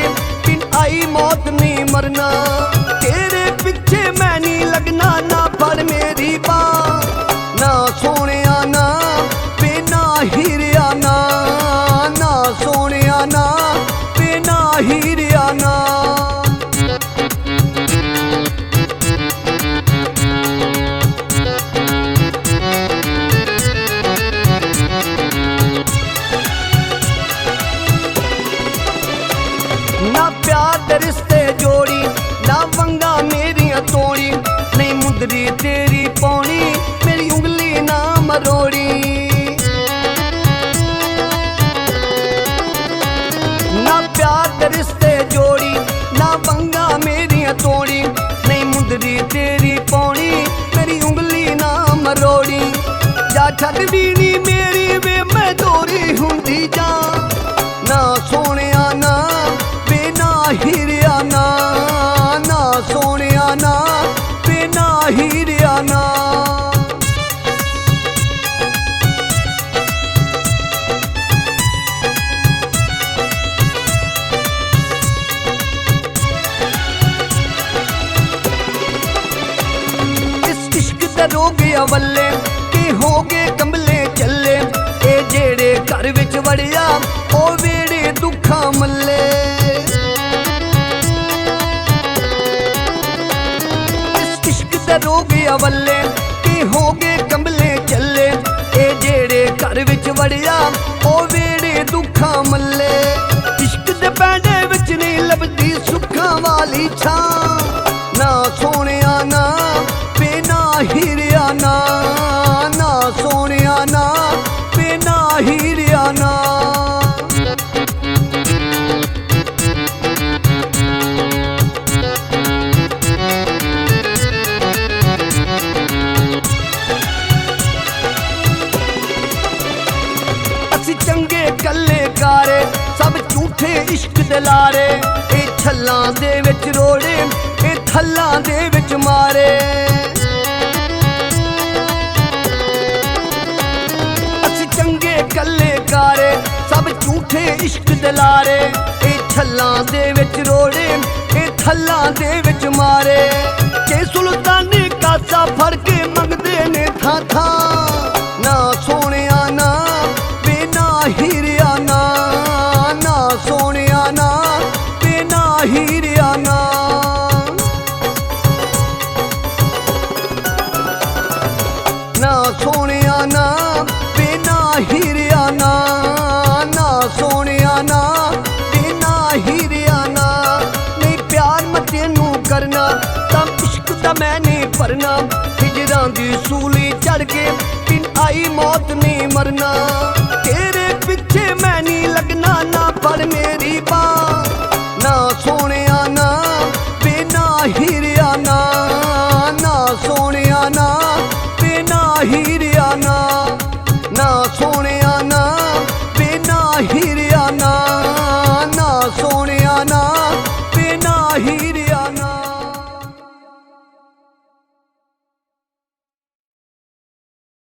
के बिन आई मौत नहीं मरना। तेरे पीछे मैं नहीं लगना, ना फड़ मेरी बांह ना सोनिया ना बिना हीरिया ना, ना सोनिया ना बिना हीरिया ना। ना प्यार दे रिश्ते जोड़ी, ना वंगा मेरियां तोड़ी, नहीं मुंदरी तेरी पौनी मेरी उंगली ना मरोड़ी। ना प्यार दे रिश्ते जोड़ी, ना वंगा मेरियां तोड़ी, नहीं मुंदरी तेरी पौनी मेरी उंगली ना मरोड़ी। जा छड़ भी नी मेरी वे मैं दोरी हुंदी जा, ना सोनिया ना बिना हीरिया ना, ना सोनिया ना बिना हीरिया ना। इस इश्क दे रोग अवल्ले कि हो गए कंबले चले, ए जेड़े घर विच वड़िया ओ वेड़े दुखा मल्ले। रोग अवल्ले कि हो गए कंबले चले, ए जेड़े घर विच वड़िया ओ वेड़े दुखा मल्ले। इश्क दे पैंडे विच नहीं लभदी सुखां वाली छां, ना सोनिया ना बिना हीरिया ना, ना सोनिया ना बिना हीरिया ना। चंगे कल्ले कारे सब झूठे इश्क दे लारे, ए छल्लां दे विच रोड़े ए थल्लां दे विच मारे। असी चंगे कल्ले कारे सब झूठे इश्क दे लारे, ए छल्लां दे विच रोड़े ए थल्लां दे विच मारे। के सुल्तानी कासा फड़ के मंगदे ने थां थां, ना सोनिया ना हीरिया ना, ना सोनिया ना बिना हीरिया ना। ना सोनिया ना बिना हीरिया ना, ना सोनिया ना बिना हीरिया ना। नहीं प्यार मैं तेनू करना तम इश्क दा मैं नहीं भरना, हिजरां दी सूली चढ़ के बिन आई मौत नहीं मरना। तेरे पीछे मैं नहीं लगना, ना फड़ मेरी बांह